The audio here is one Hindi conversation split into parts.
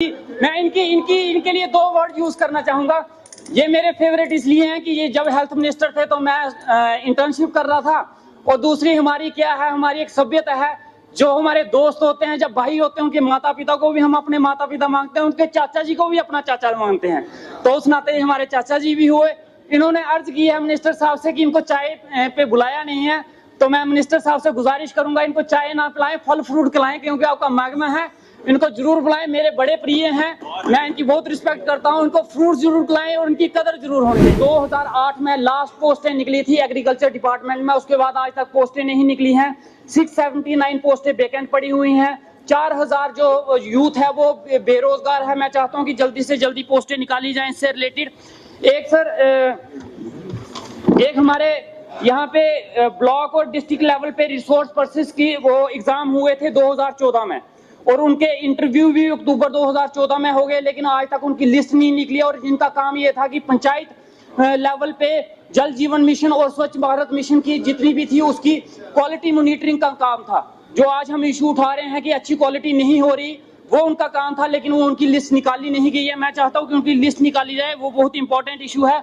मैं इनके लिए दो वर्ड यूज करना चाहूंगा। ये मेरे फेवरेट इसलिए हैं कि ये जब हेल्थ मिनिस्टर थे तो मैं इंटर्नशिप कर रहा था, और दूसरी हमारी क्या है, हमारी एक सभ्यता है। जो हमारे दोस्त होते हैं, जब भाई होते हैं, उनके माता पिता को भी हम अपने माता पिता मांगते हैं, उनके चाचा जी को भी अपना चाचा मांगते हैं। तो उस नाते हमारे चाचा जी भी हुए। इन्होंने अर्ज की है मिनिस्टर साहब से कि इनको चाय पे बुलाया नहीं है, तो मैं मिनिस्टर साहब से गुजारिश करूंगा इनको चाय ना पिलाएं, फल फ्रूट खिलाएं, क्योंकि आपका महकमा है। इनको जरूर बुलाएं, मेरे बड़े प्रिय हैं, मैं इनकी बहुत रिस्पेक्ट करता हूं। इनको फ्रूट जरूर खिलाएं और इनकी कदर जरूर होनी चाहिए। 2008 में लास्ट पोस्टें निकली थी एग्रीकल्चर डिपार्टमेंट में, उसके बाद आज तक पोस्टें नहीं निकली हैं। 679 पोस्टें वैकेंट पड़ी हुई हैं। 4000 जो यूथ है वो बेरोजगार है। मैं चाहता हूं कि जल्दी से जल्दी पोस्टें निकाली जाएं इससे रिलेटेड। एक हमारे यहाँ पे ब्लॉक और डिस्ट्रिक्ट लेवल पे रिसोर्स पर्सन्स की वो एग्जाम हुए थे 2014 में, और उनके इंटरव्यू भी अक्टूबर 2014 में हो गए, लेकिन आज तक उनकी लिस्ट नहीं निकली। और जिनका काम ये था कि पंचायत लेवल पे जल जीवन मिशन और स्वच्छ भारत मिशन की जितनी भी थी उसकी क्वालिटी मॉनिटरिंग का काम था। जो आज हम इशू उठा रहे हैं कि अच्छी क्वालिटी नहीं हो रही, वो उनका काम था, लेकिन वो उनकी लिस्ट निकाली नहीं गई है। मैं चाहता हूँ कि उनकी लिस्ट निकाली जाए, वो बहुत इंपॉर्टेंट इशू है।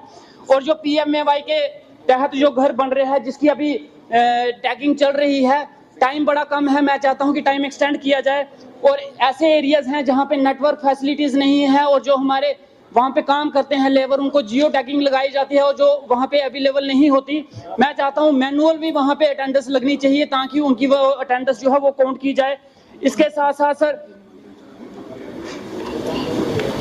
और जो PMAY के तहत जो घर बन रहे हैं, जिसकी अभी टैगिंग चल रही है, टाइम बड़ा कम है, मैं चाहता हूं कि टाइम एक्सटेंड किया जाए। और ऐसे एरियाज हैं जहां पे नेटवर्क फैसिलिटीज नहीं है, और जो हमारे वहां पे काम करते हैं लेबर, उनको जियो टैगिंग लगाई जाती है, और जो वहां पे अवेलेबल नहीं होती। मैं चाहता हूं मैनुअल भी वहां पे अटेंडेंस लगनी चाहिए, ताकि उनकी वो अटेंडेंस जो है वो काउंट की जाए। इसके साथ साथ सर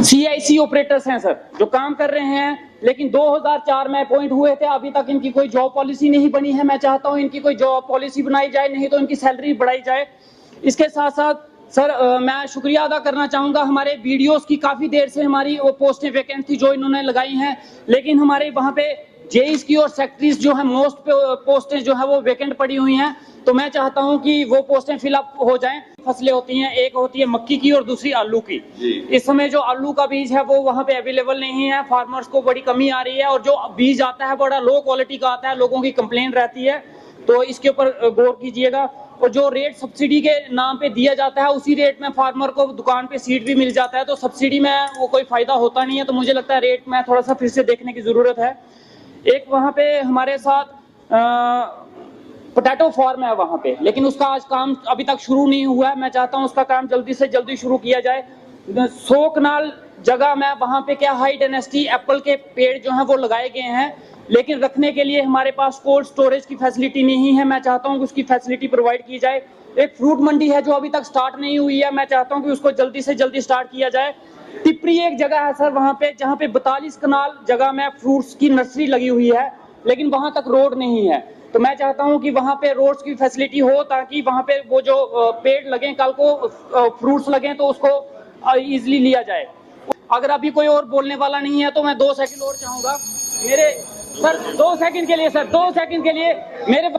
CIC ऑपरेटर्स हैं सर, जो काम कर रहे हैं, लेकिन 2004 में अपॉइंट हुए थे, अभी तक इनकी कोई जॉब पॉलिसी नहीं बनी है। मैं चाहता हूं इनकी कोई जॉब पॉलिसी बनाई जाए, नहीं तो इनकी सैलरी बढ़ाई जाए। इसके साथ साथ सर मैं शुक्रिया अदा करना चाहूंगा हमारे BDOs की। काफी देर से हमारी वो पोस्टें वैकेंट थी जो इन्होंने लगाई हैं, लेकिन हमारे वहां पे JEs की और सेक्रेटरीज जो है मोस्ट पोस्टें जो है वो वैकेंट पड़ी हुई हैं। तो मैं चाहता हूं कि वो पोस्टें फिलअप हो जाएं। फसलें होती हैं, एक होती है मक्की की और दूसरी आलू की। इस समय जो आलू का बीज है वो वहां पे अवेलेबल नहीं है, फार्मर्स को बड़ी कमी आ रही है, और जो बीज आता है बड़ा लो क्वालिटी का आता है, लोगों की कंप्लेन रहती है। तो इसके ऊपर गौर कीजिएगा। और जो रेट सब्सिडी के नाम पे दिया जाता है, उसी रेट में फार्मर को दुकान पे सीड भी मिल जाता है, तो सब्सिडी में वो कोई फायदा होता नहीं है। तो मुझे लगता है रेट में थोड़ा सा फिर से देखने की जरूरत है। एक वहां पे हमारे साथ पोटैटो फार्म है वहां पे, लेकिन उसका आज काम अभी तक शुरू नहीं हुआ है। मैं चाहता हूं उसका काम जल्दी से जल्दी शुरू किया जाए। 100 कनाल जगह में वहां पे क्या हाई डेनेसिटी एप्पल के पेड़ जो हैं वो लगाए गए हैं, लेकिन रखने के लिए हमारे पास कोल्ड स्टोरेज की फैसिलिटी नहीं है। मैं चाहता हूं कि उसकी फैसिलिटी प्रोवाइड की जाए। एक फ्रूट मंडी है जो अभी तक स्टार्ट नहीं हुई है, मैं चाहता हूं कि उसको जल्दी से जल्दी स्टार्ट किया जाए। टिपरी एक जगह है सर वहां पे, जहां पे 42 कनाल जगह में फ्रूट्स की नर्सरी लगी हुई है, लेकिन वहां तक रोड नहीं है। तो मैं चाहता हूं कि वहां पे रोड्स की फैसिलिटी हो, ताकि वहां पे वो जो पेड़ लगे, कल को फ्रूट्स लगे तो उसको इजीली लिया जाए। अगर अभी कोई और बोलने वाला नहीं है तो मैं 2 सेकंड और चाहूंगा मेरे सर, 2 सेकंड के लिए सर, 2 सेकंड के लिए मेरे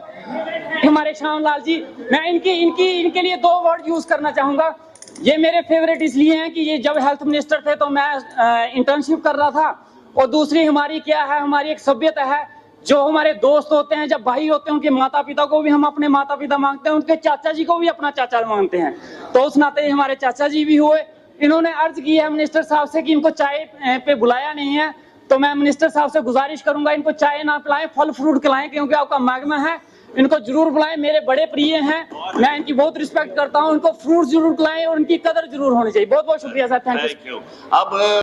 हमारे श्याम लाल जी, मैं इनके लिए 2 वर्ड यूज करना चाहूंगा। ये मेरे फेवरेट इसलिए हैं कि ये जब हेल्थ मिनिस्टर थे तो मैं इंटर्नशिप कर रहा था, और दूसरी हमारी क्या है, हमारी एक सभ्यता है। जो हमारे दोस्त होते हैं, जब भाई होते हैं, उनके माता पिता को भी हम अपने माता पिता मांगते हैं, उनके चाचा जी को भी अपना चाचा मांगते हैं। तो उस नाते हमारे चाचा जी भी हुए। इन्होंने अर्ज की है मिनिस्टर साहब से कि इनको चाय पे बुलाया नहीं है, तो मैं मिनिस्टर साहब से गुजारिश करूंगा इनको चाय ना पिलाएं, फल फ्रूट खिलाएं, क्योंकि आपका महकमा है। इनको जरूर बुलाएं, मेरे बड़े प्रिय हैं, मैं इनकी बहुत रिस्पेक्ट करता हूं। इनको फ्रूट जरूर खिलाएं और इनकी कदर जरूर होनी चाहिए। बहुत बहुत शुक्रिया सर, थैंक यू। अब